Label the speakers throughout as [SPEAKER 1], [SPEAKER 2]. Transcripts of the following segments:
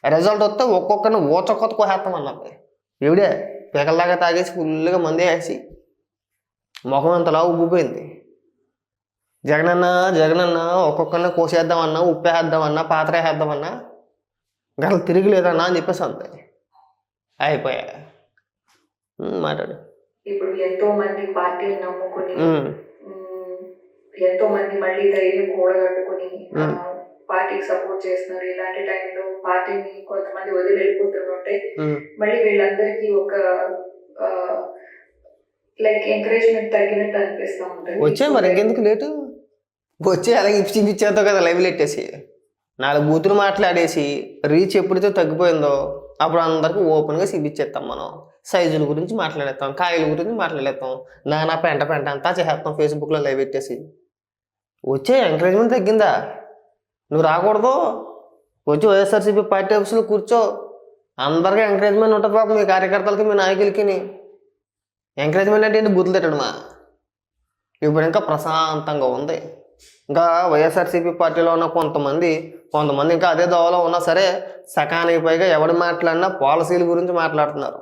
[SPEAKER 1] Result వస్తే ఒక్కొక్కరిని ఊచకొత్త కోసేస్తాం అన్నది. ఈవిడే పికల్లాగా తాగేసి ఫుల్గా మంది వేసి ముఖం అంతలా ఉబ్బిపోయింది. జగనన్న జగనన్న ఒక్కొక్కరిని కోసేద్దామన్నా, ఉప్పేద్దామన్నా, పాత్ర వేసేద్దామన్నా గల తిరిగిలేదన్నా అని చెప్పేసి అంది. అయిపోయా. మాట్లాడు.
[SPEAKER 2] ఇప్పుడు ఎంతో మంది పార్టీని నమ్ముకుని ఎంతో మంది మళ్ళీ ధైర్యం కూడగట్టుకుని పార్టీకి సపోర్ట్ చేస్తున్నారు. ఇలాంటి టైంలో పార్టీని కొంతమంది వదిలి వెళ్ళిపోతుంటే మళ్ళీ వీళ్ళందరికీ ఒక లైక్ ఎంకరేజ్మెంట్ తగ్గినట్టు అనిపిస్తూ ఉంటుంది.
[SPEAKER 1] వచ్చే మరి ఇంకెందుకు లేటు, వచ్చే అలాగే ఇప్పించేస్తావు కదా లైవ్ పెట్టేసి 4 బూతులు మాట్లాడేసి రీచ్ ఎప్పుడైతే తగ్గిపోయిందో అప్పుడు అందరికీ ఓపెన్గా చూపించేస్తాం. మనం సైజుల గురించి మాట్లాడేస్తాం, కాయల గురించి మాట్లాడేస్తాం, నానా పెంట అంతా చేసేస్తాం ఫేస్బుక్లో లైవ్ పెట్టేసి. వచ్చే ఎంకరేజ్మెంట్ తగ్గిందా? నువ్వు రాకూడదు, వచ్చి వైఎస్ఆర్సీపీ పార్టీ ఆఫీసులో కూర్చో, అందరికీ ఎంకరేజ్మెంట్ ఉంటుంది పాపం, మీ కార్యకర్తలకి మీ నాయకులకి. ఎంకరేజ్మెంట్ అంటే ఏంటి? బూతులు తిట్టడమా? ఇప్పుడు ఇంకా ప్రశాంతంగా ఉంది. ఇంకా వైఎస్ఆర్సీపీ పార్టీలో ఉన్న కొంతమంది ఇంకా అదే దోవలో ఉన్నా సరే సకానికి పైగా ఎవడు మాట్లాడినా పాలసీల గురించి మాట్లాడుతున్నారు,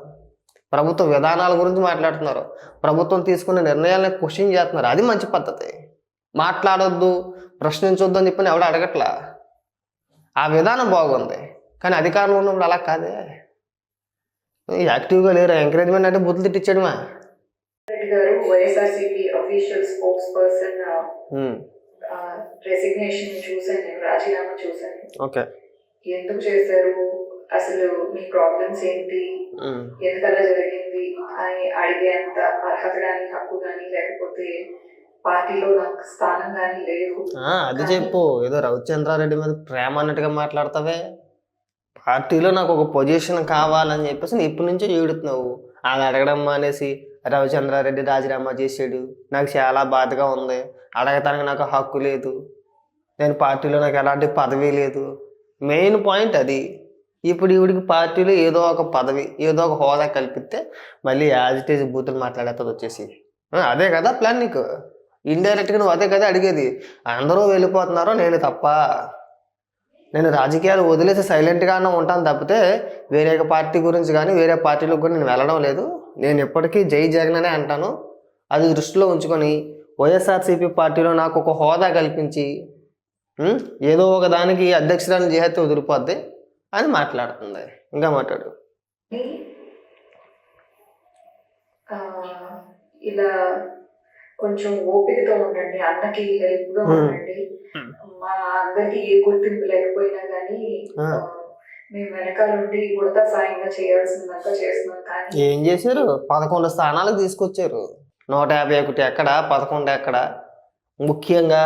[SPEAKER 1] ప్రభుత్వ విధానాల గురించి మాట్లాడుతున్నారు, ప్రభుత్వం తీసుకునే నిర్ణయాలను క్వశ్చన్ చేస్తున్నారు. అది మంచి పద్ధతి. మాట్లాడొద్దు, ప్రశ్నించొద్దు అని చెప్పి ఎవడు అడగట్లా. ఆ విధానం బాగుంది. కానీ అధికారంలో ఉన్నప్పుడు అలా కాదే, యాక్టివ్గా లేరు. ఎంకరేజ్మెంట్ అంటే బుద్ధులు తిట్టించడమా?
[SPEAKER 2] YSRCP official spokesperson resignation చూసాను, నేను రాజీనామా చూసాను.
[SPEAKER 1] ఓకే,
[SPEAKER 2] ఎందుకు చేశారు, అసలు మీ ప్రాబ్లమ్స్ ఏంటి, ఎందుకలా జరిగింది అని అడిగేంత అర్హత కానీ హక్కు కానీ లేకపోతే పార్టీలో నాకు స్థానం కానీ లేదు.
[SPEAKER 1] అది చెప్పు. ఏదో రవిచంద్రారెడ్డి మీద ప్రేమ అన్నట్టుగా మాట్లాడతావే. పార్టీలో నాకు ఒక పొజిషన్ కావాలని చెప్పేసి ఇప్పటి నుంచే ఏడుతున్నావు. అది అడగడం మానేసి రవిచంద్రారెడ్డి రాజీనామా చేసాడు, నాకు చాలా బాధగా ఉంది, అడగటానికి నాకు హక్కు లేదు, నేను పార్టీలో నాకు ఎలాంటి పదవి లేదు. మెయిన్ పాయింట్ అది. ఇప్పుడు ఈవిడికి పార్టీలో ఏదో ఒక పదవి, ఏదో ఒక హోదా కల్పిస్తే మళ్ళీ యాజ్ ఇట్ ఈజ్ బూతులు మాట్లాడేస్తుంది వచ్చేసి. అదే కదా ప్లాన్ నీకు. ఇండైరెక్ట్గా నువ్వు అదే కదా అడిగేది. అందరూ వెళ్ళిపోతున్నారు, నేను తప్ప. నేను రాజకీయాలు వదిలేసి సైలెంట్గానే ఉంటాను తప్పితే వేరే పార్టీ గురించి కానీ వేరే పార్టీలకు కూడా నేను వెళ్ళడం లేదు. నేను ఎప్పటికీ జై జగన్ అనే అంటాను. అది దృష్టిలో ఉంచుకొని వైఎస్ఆర్సీపీ పార్టీలో నాకు ఒక హోదా కల్పించి ఏదో ఒక దానికి అధ్యక్షురాలను చేస్తే వదిలిపోద్ది అని మాట్లాడుతుంది. ఇంకా మాట్లాడు.
[SPEAKER 2] ఇలా కొంచెం ఓపికతో ఉండండి, అన్నకి హెల్ప్గా ఉండండి. మా అందరికి ఏ గుర్తింపు లేకపోయినా కానీ మేము వెనకాల ఉండి ఉడతా సాయంగా చేయాల్సిందంతా చేస్తున్నాం. కానీ
[SPEAKER 1] ఏం చేశారు? 11 స్థానాలకు తీసుకొచ్చారు. 151 ఎక్కడ, 11 ఎక్కడ? ముఖ్యంగా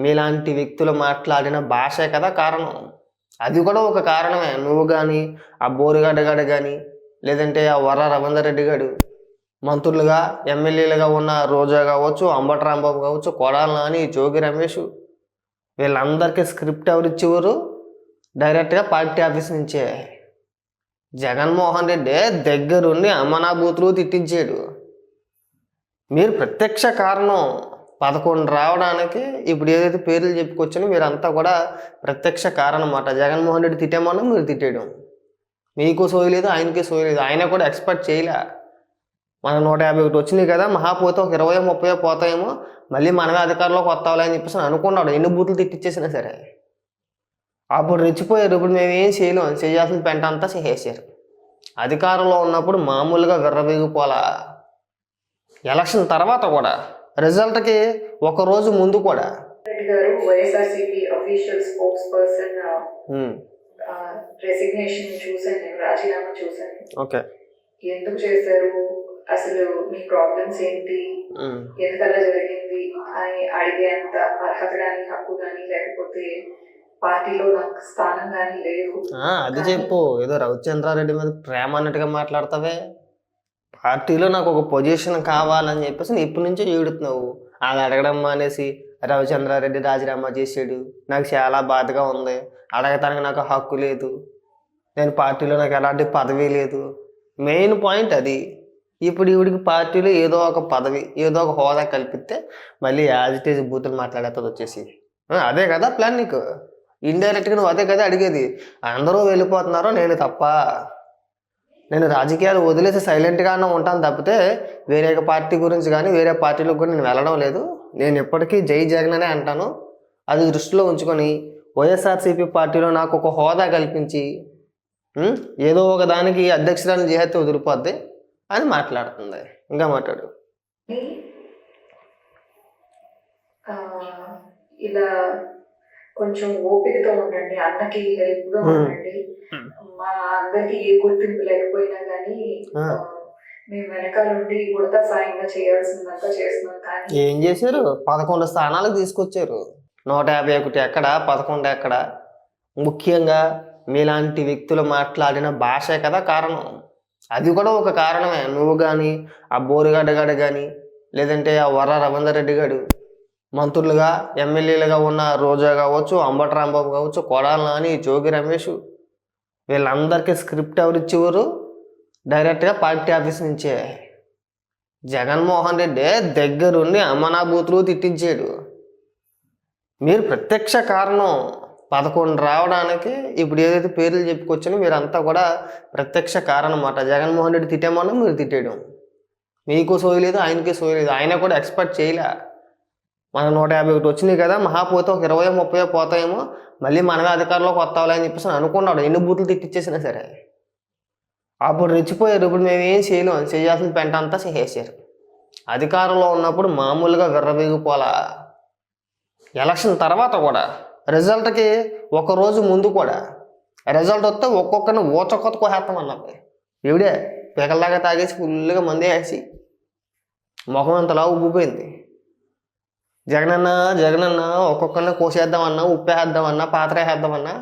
[SPEAKER 1] మీలాంటి వ్యక్తులు మాట్లాడిన భాషే కదా కారణం. అది కూడా ఒక కారణమే. నువ్వు కానీ, ఆ బోరుగడ్డ గాడు కానీ, లేదంటే ఆ వర్ర రవీందర్ రెడ్డి గారు మంత్రులుగా ఎమ్మెల్యేలుగా ఉన్న రోజా కావచ్చు, అంబటి రాంబాబు కావచ్చు, కొడాలి నాని, జోగి రమేష్, వీళ్ళందరికీ స్క్రిప్ట్ ఎవరు ఇచ్చేవారు? డైరెక్ట్గా పార్టీ ఆఫీస్ నుంచే. జగన్మోహన్ రెడ్డి దగ్గరుండి అమ్మనా బూతులు తిట్టించాడు. మీరు ప్రత్యక్ష కారణం 11 రావడానికి. ఇప్పుడు ఏదైతే పేర్లు చెప్పుకొచ్చానో మీరంతా కూడా ప్రత్యక్ష కారణం అన్నమాట. జగన్మోహన్ రెడ్డి తిట్టేమన్నా మీరు తిట్టేయడం. మీకు సోయలేదు, ఆయనకి సోయలేదు. ఆయన కూడా ఎక్స్పెక్ట్ చేయలే. మనకు 151 వచ్చినాయి కదా, మహాపోతే ఒక 20-30 పోతాయేమో, మళ్ళీ మనమే అధికారంలోకి వస్తావులే అని చెప్పేసి అనుకున్నాడు. ఎన్ని బూతులు తిట్టించేసినా సరే అప్పుడు రెచ్చిపోయారు. ఇప్పుడు మేము ఏం చేయలేం, చేయాల్సిన పెంట అంతా చేసేసారు. అధికారంలో ఉన్నప్పుడు మామూలుగా విర్రవీగిపోలా. ఎలక్షన్ తర్వాత కూడా, రిజల్ట్కి ఒక రోజు ముందు కూడా.
[SPEAKER 2] YSRCP official spokesperson resignation చూసాను, నేను రాజీనామా చూసాను.
[SPEAKER 1] ఓకే,
[SPEAKER 2] ఎందుకు చేశారు, అసలు మీ ప్రాబ్లమ్స్ ఏంటి, ఎందుకలా జరిగింది అని అడిగేంత అర్హత కానీ హక్కు కానీ లేకపోతే పార్టీలో నాకు స్థానం కానీ లేదు.
[SPEAKER 1] అది చెప్పు. ఏదో రవిచంద్రారెడ్డి మీద ప్రేమ అన్నట్టుగా మాట్లాడతావే. పార్టీలో నాకు ఒక పొజిషన్ కావాలని చెప్పేసి ఇప్పటి నుంచే ఏడుతున్నావు. అది అడగడం మానేసి రవిచంద్రారెడ్డి రాజీనామా చేసాడు, నాకు చాలా బాధగా ఉంది, అడగటానికి నాకు హక్కు లేదు, నేను పార్టీలో నాకు ఎలాంటి పదవి లేదు. మెయిన్ పాయింట్ అది. ఇప్పుడు ఈవిడికి పార్టీలో ఏదో ఒక పదవి, ఏదో ఒక హోదా కల్పిస్తే మళ్ళీ యాజ్ ఇట్ ఈజ్ బూతులు మాట్లాడేస్తుంది వచ్చేసి. అదే కదా ప్లాన్ నీకు. ఇండైరెక్ట్గా నువ్వు అదే కదా అడిగేది. అందరూ వెళ్ళిపోతున్నారో నేను తప్ప. నేను రాజకీయాలు వదిలేసి సైలెంట్గానే ఉంటాను తప్పితే వేరే పార్టీ గురించి కానీ వేరే పార్టీలకు కూడా నేను వెళ్ళడం లేదు. నేను ఎప్పటికీ జై జగన్ అనే అంటాను. అది దృష్టిలో ఉంచుకొని వైఎస్ఆర్సీపీ పార్టీలో నాకు ఒక హోదా కల్పించి ఏదో ఒక దానికి అధ్యక్షురాలు చేస్తే వదిలిపోద్ది అని మాట్లాడుతుంది. ఇంకా మాట్లాడు.
[SPEAKER 2] ఆ, ఇలా కొంచెం ఓపికతో ఉండండి, అన్నకి హెల్ప్ గా ఉండండి. మా అందరికి ఏ గుర్తింపు లేకపోయినా కానీ మేము వెనకాల ఉండి ఉడతా సాయంగా చేయాల్సిందంతా చేస్తున్నాం. కానీ
[SPEAKER 1] ఏం చేశారు? 11 స్థానాలకు తీసుకొచ్చారు. 151 ఎక్కడ, 11 ఎక్కడ? ముఖ్యంగా మీలాంటి వ్యక్తులు మాట్లాడిన భాషే కదా కారణం. అది కూడా ఒక కారణమే. నువ్వు కానీ ఆ బోరుగడ్డ గాడు కానీ లేదంటే ఆ వర్ర రవీందర్ రెడ్డి గారు మంత్రులుగా ఎమ్మెల్యేలుగా ఉన్న రోజా కావచ్చు, అంబటి రాంబాబు కావచ్చు, కొడాలి నాని, జోగి రమేష్ వీళ్ళందరికీ స్క్రిప్ట్ ఎవరు ఇచ్చేవారు? డైరెక్ట్గా పార్టీ ఆఫీస్ నుంచే. జగన్మోహన్ రెడ్డి దగ్గరుండి అమ్మనా బూతులు తిట్టించాడు. మీరు ప్రత్యక్ష కారణం 11 రావడానికి. ఇప్పుడు ఏదైతే పేర్లు చెప్పుకొచ్చానో మీరంతా కూడా ప్రత్యక్ష కారణం అన్నమాట. జగన్మోహన్ రెడ్డి తిట్టేమన్నా మీరు తిట్టేయడం. మీకు సోయలేదు, ఆయనకి సోయలేదు. ఆయన కూడా ఎక్స్పెక్ట్ చేయలే. మనకు 151 వచ్చినాయి కదా, మహాపోతే ఒక 20 30 పోతాయేమో, మళ్ళీ మనమే అధికారంలోకి వస్తావులే అని చెప్పేసి అనుకున్నాడు. ఎన్ని బూతులు తిట్టించేసినా సరే అప్పుడు రెచ్చిపోయారు. ఇప్పుడు మేము ఏం చేయలేం, చేయాల్సిన పెంట అంతా చేసేసారు. అధికారంలో ఉన్నప్పుడు మామూలుగా విర్రవీగిపోలా. ఎలక్షన్ తర్వాత కూడా రిజల్ట్కి ఒకరోజు ముందు కూడా రిజల్ట్ వస్తే ఒక్కొక్కరిని ఊచకొత్త కోసేస్తాం అన్నది. ఈవిడే పికల్లాగా తాగేసి ఫుల్గా మంది వేసి ముఖం అంతలా ఉబ్బిపోయింది. జగనన్న జగనన్న ఒక్కొక్కరిని కోసేద్దామన్నా, ఉప్పేద్దామన్నా, పాత్ర వేసేద్దామన్నా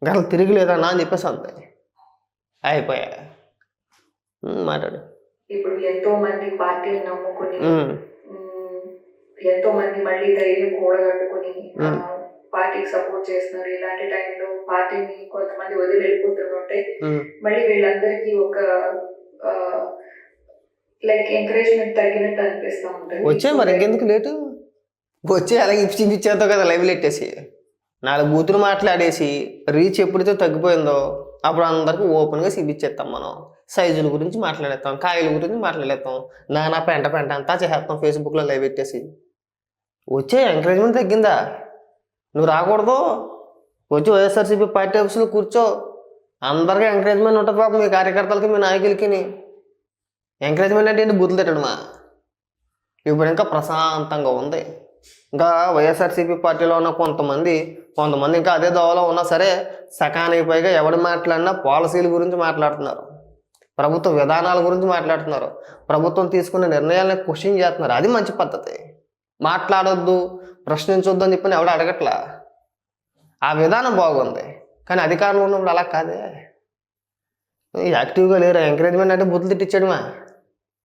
[SPEAKER 1] గల తిరిగిలేదన్నా అని చెప్పేసి అంతే అయిపోయా. మాట్లాడు.
[SPEAKER 2] ఇప్పుడు ఎంతో మంది పార్టీని నమ్ముకుని ఎంతో మంది మళ్ళీ ధైర్యం కూడగట్టుకుని పార్టీకి సపోర్ట్ చేస్తున్నారు. ఇలాంటి టైంలో పార్టీని కొంతమంది వదిలి వెళ్ళిపోతుంటే మళ్ళీ వీళ్ళందరికీ ఒక లైక్ ఎంకరేజ్మెంట్ తగ్గినట్టు అనిపిస్తూ ఉంటుంది.
[SPEAKER 1] వచ్చే మరి ఇంకెందుకు లేటు? వచ్చి అలాగే ఇప్పించేతో కదా లైవ్ పెట్టేసి 4 బూతులు మాట్లాడేసి రీచ్ ఎప్పుడైతే తగ్గిపోయిందో అప్పుడు అందరికి ఓపెన్గా చూపించేస్తాం. మనం సైజుల గురించి మాట్లాడేస్తాం, కాయల గురించి మాట్లాడేస్తాం, నానా పెంట అంతా చేసేస్తాం ఫేస్బుక్లో లైవ్ పెట్టేసి. వచ్చే ఎంకరేజ్మెంట్ తగ్గిందా? నువ్వు రాకూడదు. వచ్చి వైఎస్ఆర్సీపీ పార్టీ ఆఫీసులో కూర్చో. అందరికీ ఎంకరేజ్మెంట్ ఉంటుంది పాపం, మీ కార్యకర్తలకి మీ నాయకులకి. ఎంకరేజ్మెంట్ అంటే ఏంటి? బూతులు తిట్టడమా? ఇప్పుడు ఇంకా ప్రశాంతంగా ఉంది. ఇంకా వైఎస్ఆర్సీపీ పార్టీలో ఉన్న కొంతమంది ఇంకా అదే దోవలో ఉన్నా సరే సకానికి పైగా ఎవడు మాట్లాడినా పాలసీల గురించి మాట్లాడుతున్నారు, ప్రభుత్వ విధానాల గురించి మాట్లాడుతున్నారు, ప్రభుత్వం తీసుకున్న నిర్ణయాలను క్వశ్చన్ చేస్తున్నారు. అది మంచి పద్ధతి. మాట్లాడొద్దు, ప్రశ్నించొద్దు అని చెప్పి ఎవడు అడగట్లా. ఆ విధానం బాగుంది. కానీ అధికారంలో ఉన్నప్పుడు అలా కాదే. యాక్టివ్గా లేరు. ఎంకరేజ్మెంట్ అంటే బుద్ధులు తిట్టించడమా?